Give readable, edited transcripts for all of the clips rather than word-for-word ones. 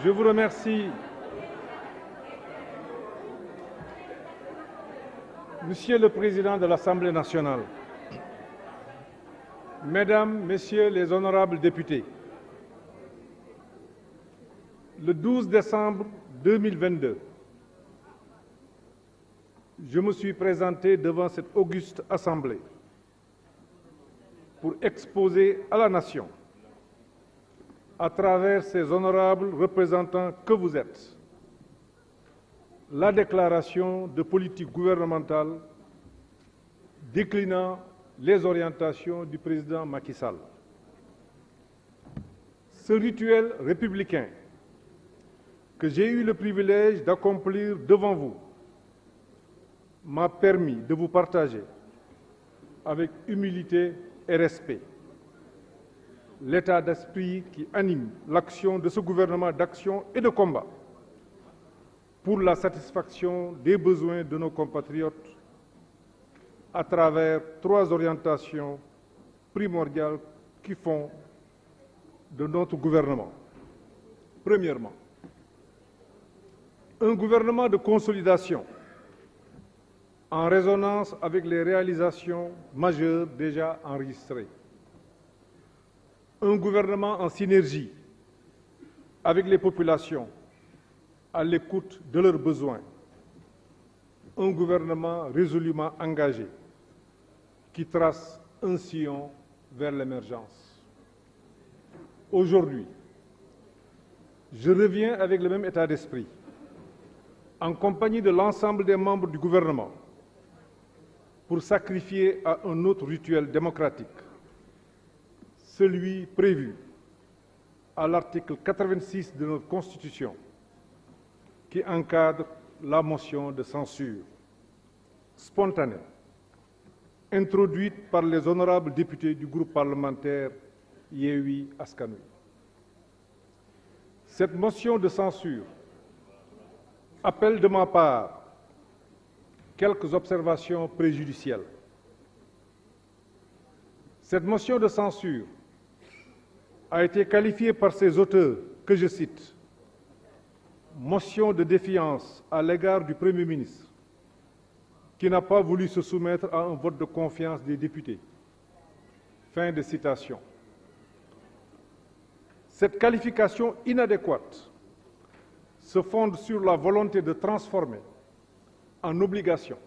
Je vous remercie, Monsieur le Président de l'Assemblée nationale, Mesdames, Messieurs les honorables députés. Le 12 décembre 2022, je me suis présenté devant cette auguste Assemblée pour exposer à la Nation, à travers ces honorables représentants que vous êtes, la déclaration de politique gouvernementale déclinant les orientations du président Macky Sall. Ce rituel républicain que j'ai eu le privilège d'accomplir devant vous m'a permis de vous partager avec humilité et respect l'état d'esprit qui anime l'action de ce gouvernement d'action et de combat pour la satisfaction des besoins de nos compatriotes à travers 3 orientations primordiales qui font de notre gouvernement. Premièrement, un gouvernement de consolidation en résonance avec les réalisations majeures déjà enregistrées. Un gouvernement en synergie avec les populations, à l'écoute de leurs besoins. Un gouvernement résolument engagé qui trace un sillon vers l'émergence. Aujourd'hui, je reviens avec le même état d'esprit, en compagnie de l'ensemble des membres du gouvernement, pour sacrifier à un autre rituel démocratique, celui prévu à l'article 86 de notre Constitution, qui encadre la motion de censure spontanée, introduite par les honorables députés du groupe parlementaire Yewwi Askan Wi. Cette motion de censure appelle de ma part quelques observations préjudicielles. Cette motion de censure a été qualifiée par ses auteurs, que je cite, motion de défiance à l'égard du Premier ministre, qui n'a pas voulu se soumettre à un vote de confiance des députés. Fin de citation. Cette qualification inadéquate se fonde sur la volonté de transformer en obligation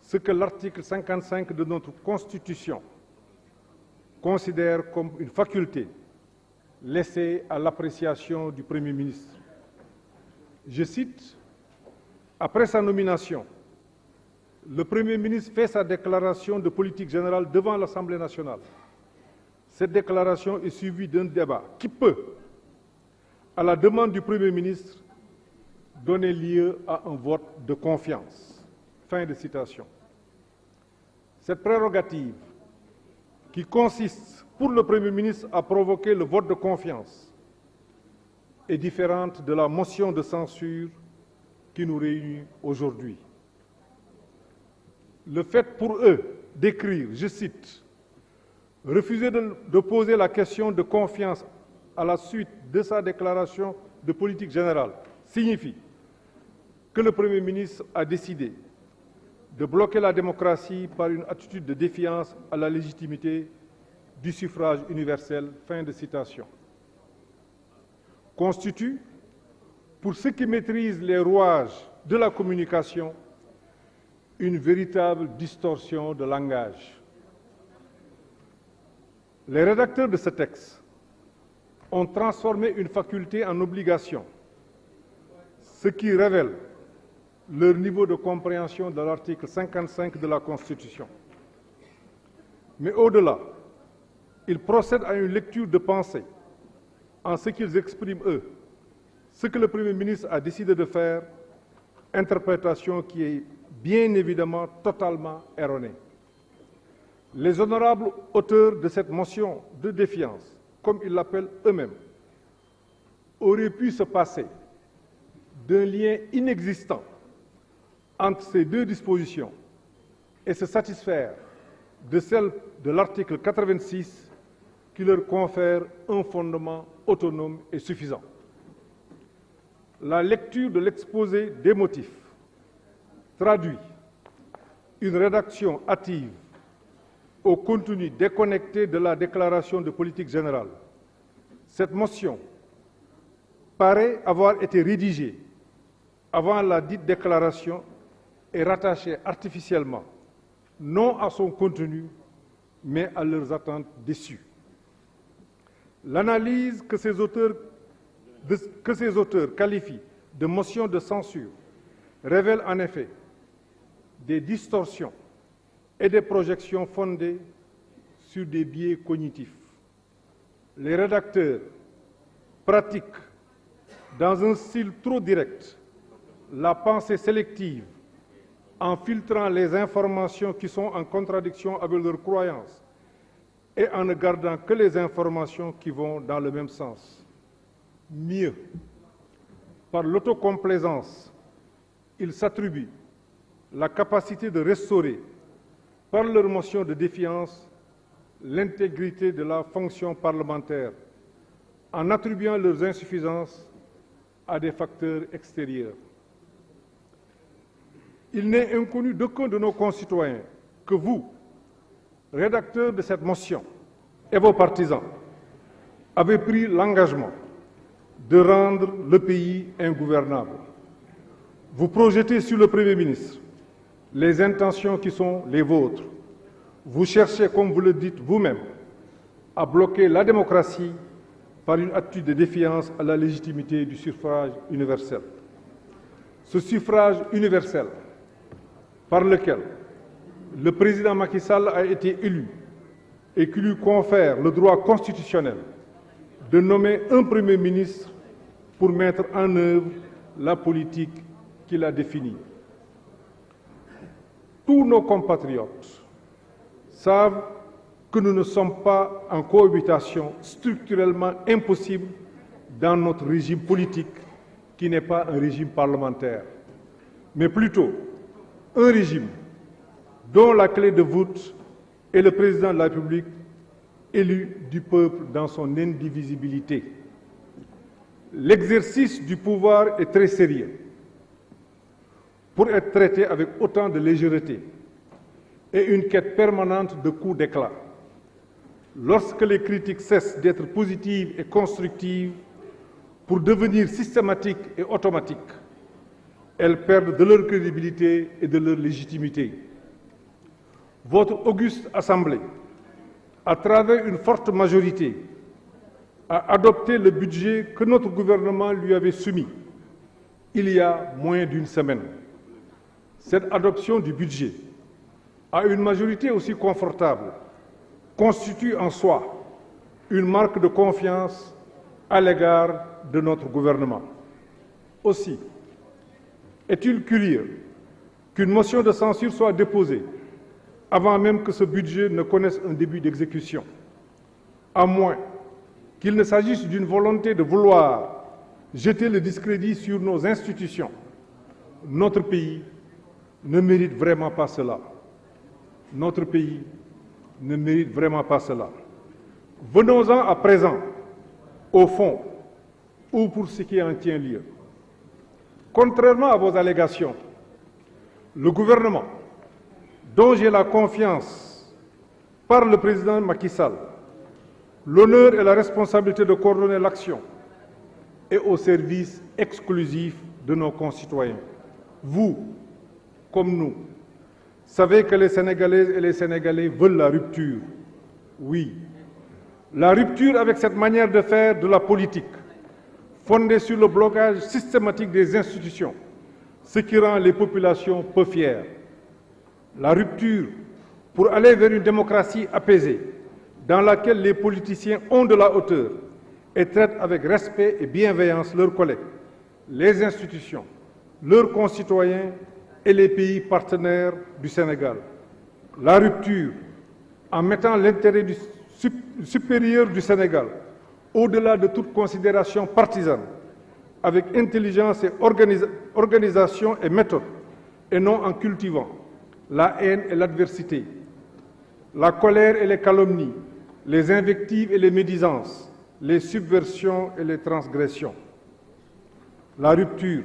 ce que l'article 55 de notre Constitution considère comme une faculté laissée à l'appréciation du Premier ministre. Je cite, « Après sa nomination, le Premier ministre fait sa déclaration de politique générale devant l'Assemblée nationale. Cette déclaration est suivie d'un débat qui peut, à la demande du Premier ministre, donner lieu à un vote de confiance. » Fin de citation. Cette prérogative, qui consiste pour le Premier ministre à provoquer le vote de confiance, est différente de la motion de censure qui nous réunit aujourd'hui. Le fait pour eux d'écrire, je cite, « Refuser de poser la question de confiance à la suite de sa déclaration de politique générale » signifie que le Premier ministre a décidé de bloquer la démocratie par une attitude de défiance à la légitimité du suffrage universel. Fin de citation. Constitue, pour ceux qui maîtrisent les rouages de la communication, une véritable distorsion de langage. Les rédacteurs de ce texte ont transformé une faculté en obligation, ce qui révèle leur niveau de compréhension de l'article 55 de la Constitution. Mais au-delà, ils procèdent à une lecture de pensée en ce qu'ils expriment, eux, ce que le Premier ministre a décidé de faire, interprétation qui est bien évidemment totalement erronée. Les honorables auteurs de cette motion de défiance, comme ils l'appellent eux-mêmes, auraient pu se passer d'un lien inexistant entre ces 2 dispositions et se satisfaire de celle de l'article 86 qui leur confère un fondement autonome et suffisant. la lecture de l'exposé des motifs traduit une rédaction hâtive au contenu déconnecté de la déclaration de politique générale. Cette motion paraît avoir été rédigée avant la dite déclaration et rattachée artificiellement, non à son contenu, mais à leurs attentes déçues. L'analyse que ces auteurs qualifient de motion de censure révèle en effet des distorsions et des projections fondées sur des biais cognitifs. Les rédacteurs pratiquent, dans un style trop direct, la pensée sélective en filtrant les informations qui sont en contradiction avec leurs croyances et en ne gardant que les informations qui vont dans le même sens. Mieux, par l'autocomplaisance, ils s'attribuent la capacité de restaurer, par leur motion de défiance, l'intégrité de la fonction parlementaire, en attribuant leurs insuffisances à des facteurs extérieurs. Il n'est inconnu d'aucun de nos concitoyens que vous, rédacteurs de cette motion, et vos partisans, avez pris l'engagement de rendre le pays ingouvernable. Vous projetez sur le Premier ministre les intentions qui sont les vôtres. Vous cherchez, comme vous le dites vous-même, à bloquer la démocratie par une attitude de défiance à la légitimité du suffrage universel. Ce suffrage universel par lequel le président Macky Sall a été élu et qui lui confère le droit constitutionnel de nommer un Premier ministre pour mettre en œuvre la politique qu'il a définie. Tous nos compatriotes savent que nous ne sommes pas en cohabitation structurellement impossible dans notre régime politique, qui n'est pas un régime parlementaire, mais plutôt un régime dont la clé de voûte est le président de la République, élu du peuple dans son indivisibilité. L'exercice du pouvoir est très sérieux pour être traité avec autant de légèreté et une quête permanente de coups d'éclat. Lorsque les critiques cessent d'être positives et constructives pour devenir systématiques et automatiques, elles perdent de leur crédibilité et de leur légitimité. Votre auguste Assemblée, à travers une forte majorité, a adopté le budget que notre gouvernement lui avait soumis il y a moins d'une semaine. Cette adoption du budget à une majorité aussi confortable constitue en soi une marque de confiance à l'égard de notre gouvernement. Aussi, est-il curieux qu'une motion de censure soit déposée avant même que ce budget ne connaisse un début d'exécution, à moins qu'il ne s'agisse d'une volonté de vouloir jeter le discrédit sur nos institutions. Notre pays ne mérite vraiment pas cela. Notre pays ne mérite vraiment pas cela. Venons-en à présent au fond, ou pour ce qui en tient lieu. Contrairement à vos allégations, le gouvernement, dont j'ai la confiance par le président Macky Sall, l'honneur et la responsabilité de coordonner l'action, est au service exclusif de nos concitoyens. Vous, comme nous, savez que les Sénégalaises et les Sénégalais veulent la rupture. Oui, la rupture avec cette manière de faire de la politique, fondée sur le blocage systématique des institutions, ce qui rend les populations peu fières. La rupture pour aller vers une démocratie apaisée, dans laquelle les politiciens ont de la hauteur et traitent avec respect et bienveillance leurs collègues, les institutions, leurs concitoyens et les pays partenaires du Sénégal. La rupture en mettant l'intérêt supérieur du Sénégal au-delà de toute considération partisane, avec intelligence et organisation et méthode, et non en cultivant la haine et l'adversité, la colère et les calomnies, les invectives et les médisances, les subversions et les transgressions. La rupture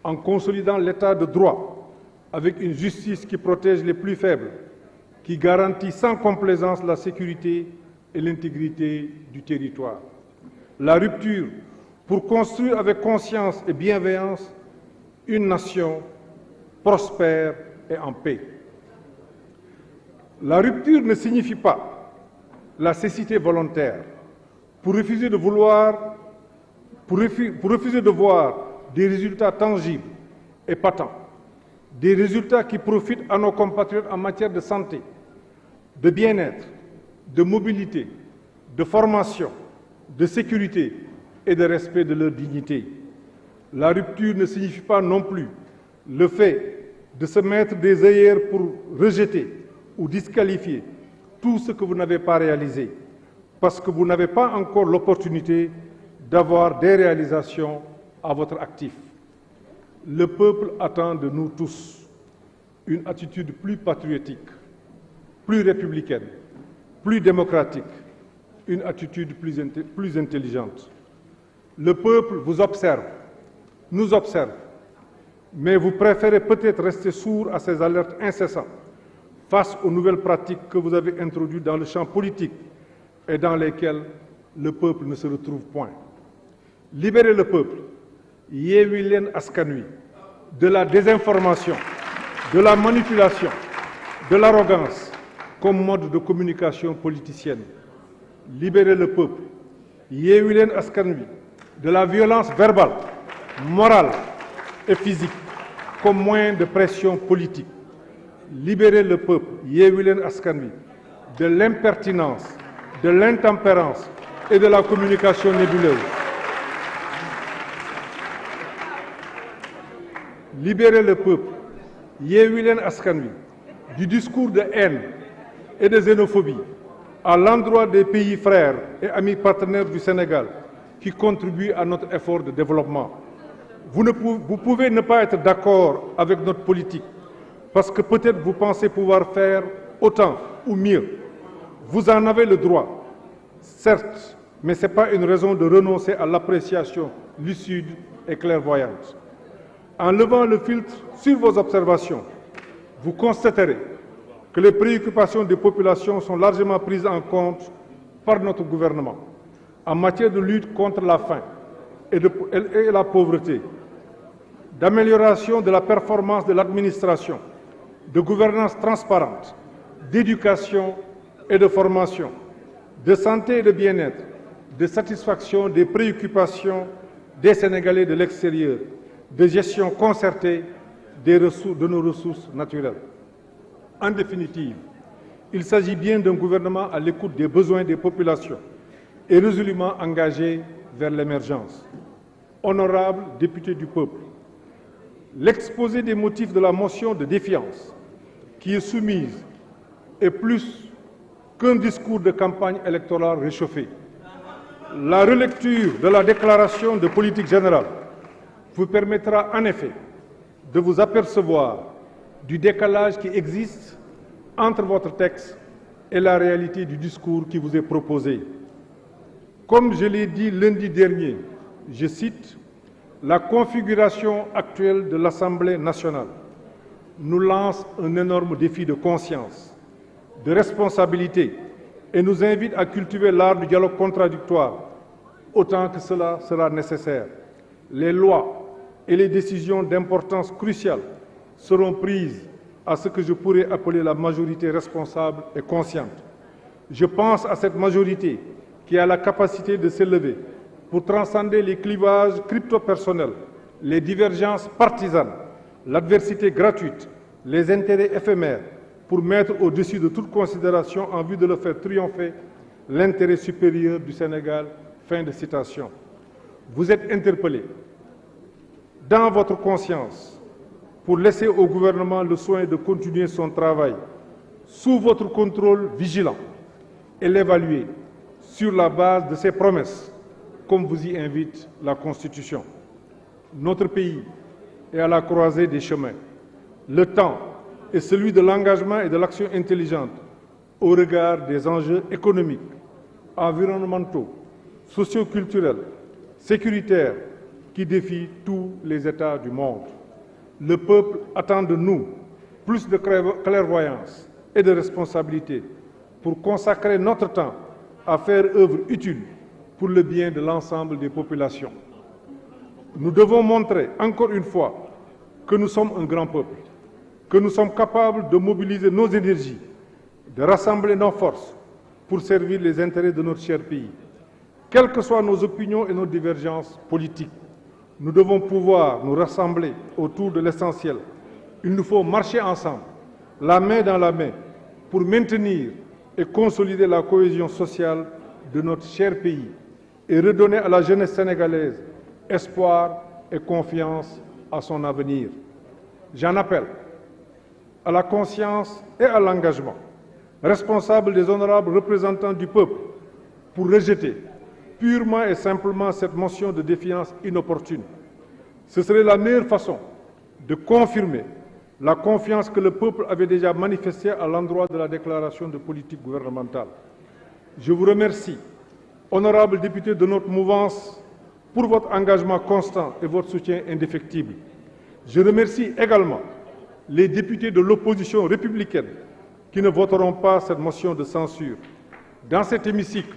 en consolidant l'état de droit avec une justice qui protège les plus faibles, qui garantit sans complaisance la sécurité et l'intégrité du territoire. La rupture pour construire avec conscience et bienveillance une nation prospère et en paix. La rupture ne signifie pas la cécité volontaire pour refuser de voir des résultats tangibles et patents, des résultats qui profitent à nos compatriotes en matière de santé, de bien-être, de mobilité, de formation, de sécurité et de respect de leur dignité. La rupture ne signifie pas non plus le fait de se mettre des œillères pour rejeter ou disqualifier tout ce que vous n'avez pas réalisé, parce que vous n'avez pas encore l'opportunité d'avoir des réalisations à votre actif. Le peuple attend de nous tous une attitude plus patriotique, plus républicaine, plus démocratique, une attitude plus intelligente. Le peuple vous observe, nous observe, mais vous préférez peut-être rester sourd à ces alertes incessantes face aux nouvelles pratiques que vous avez introduites dans le champ politique et dans lesquelles le peuple ne se retrouve point. Libérez le peuple, Yewwi Leen Askan Wi, de la désinformation, de la manipulation, de l'arrogance comme mode de communication politicienne. Libérez le peuple, Yewwi Leen Askan Wi, de la violence verbale, morale et physique comme moyen de pression politique. Libérez le peuple, Yewwi Leen Askan Wi, de l'impertinence, de l'intempérance et de la communication nébuleuse. Libérez le peuple, Yewwi Leen Askan Wi, du discours de haine et de xénophobie à l'endroit des pays frères et amis partenaires du Sénégal qui contribuent à notre effort de développement. Vous pouvez ne pas être d'accord avec notre politique parce que peut-être vous pensez pouvoir faire autant ou mieux. Vous en avez le droit, certes, mais ce n'est pas une raison de renoncer à l'appréciation lucide et clairvoyante. En levant le filtre sur vos observations, vous constaterez que les préoccupations des populations sont largement prises en compte par notre gouvernement en matière de lutte contre la faim et la pauvreté, d'amélioration de la performance de l'administration, de gouvernance transparente, d'éducation et de formation, de santé et de bien-être, de satisfaction des préoccupations des Sénégalais de l'extérieur, de gestion concertée de nos ressources naturelles. En définitive, il s'agit bien d'un gouvernement à l'écoute des besoins des populations et résolument engagé vers l'émergence. Honorables députés du peuple, l'exposé des motifs de la motion de défiance qui est soumise est plus qu'un discours de campagne électorale réchauffé. La relecture de la déclaration de politique générale vous permettra en effet de vous apercevoir du décalage qui existe entre votre texte et la réalité du discours qui vous est proposé. Comme je l'ai dit lundi dernier, je cite, « La configuration actuelle de l'Assemblée nationale nous lance un énorme défi de conscience, de responsabilité et nous invite à cultiver l'art du dialogue contradictoire autant que cela sera nécessaire. Les lois et les décisions d'importance cruciale seront prises à ce que je pourrais appeler la majorité responsable et consciente. Je pense à cette majorité qui a la capacité de s'élever pour transcender les clivages crypto-personnels, les divergences partisanes, l'adversité gratuite, les intérêts éphémères, pour mettre au-dessus de toute considération en vue de le faire triompher l'intérêt supérieur du Sénégal. » Fin de citation. Vous êtes interpellé dans votre conscience pour laisser au gouvernement le soin de continuer son travail sous votre contrôle vigilant et l'évaluer sur la base de ses promesses, comme vous y invite la Constitution. Notre pays est à la croisée des chemins. Le temps est celui de l'engagement et de l'action intelligente au regard des enjeux économiques, environnementaux, socioculturels, sécuritaires, qui défie tous les États du monde. Le peuple attend de nous plus de clairvoyance et de responsabilité pour consacrer notre temps à faire œuvre utile pour le bien de l'ensemble des populations. Nous devons montrer encore une fois que nous sommes un grand peuple, que nous sommes capables de mobiliser nos énergies, de rassembler nos forces pour servir les intérêts de notre cher pays. Quelles que soient nos opinions et nos divergences politiques, nous devons pouvoir nous rassembler autour de l'essentiel. Il nous faut marcher ensemble, la main dans la main, pour maintenir et consolider la cohésion sociale de notre cher pays et redonner à la jeunesse sénégalaise espoir et confiance à son avenir. J'en appelle à la conscience et à l'engagement responsable des honorables représentants du peuple pour rejeter purement et simplement cette motion de défiance inopportune. Ce serait la meilleure façon de confirmer la confiance que le peuple avait déjà manifestée à l'endroit de la déclaration de politique gouvernementale. Je vous remercie, honorables députés de notre mouvance, pour votre engagement constant et votre soutien indéfectible. Je remercie également les députés de l'opposition républicaine qui ne voteront pas cette motion de censure. Dans cet hémicycle,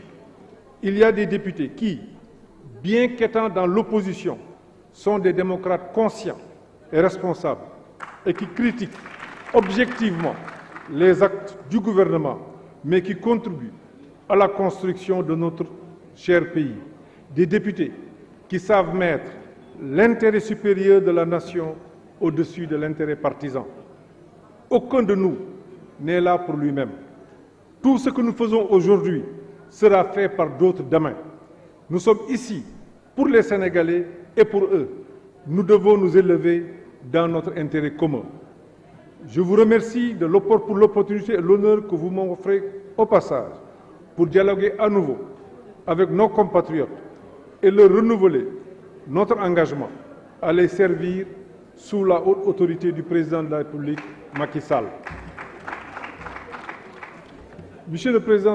il y a des députés qui, bien qu'étant dans l'opposition, sont des démocrates conscients et responsables et qui critiquent objectivement les actes du gouvernement, mais qui contribuent à la construction de notre cher pays. Des députés qui savent mettre l'intérêt supérieur de la nation au-dessus de l'intérêt partisan. Aucun de nous n'est là pour lui-même. Tout ce que nous faisons aujourd'hui sera fait par d'autres demain. Nous sommes ici pour les Sénégalais et pour eux. Nous devons nous élever dans notre intérêt commun. Je vous remercie pour l'opportunité et l'honneur que vous m'offrez au passage pour dialoguer à nouveau avec nos compatriotes et leur renouveler notre engagement à les servir sous la haute autorité du président de la République, Macky Sall. Monsieur le Président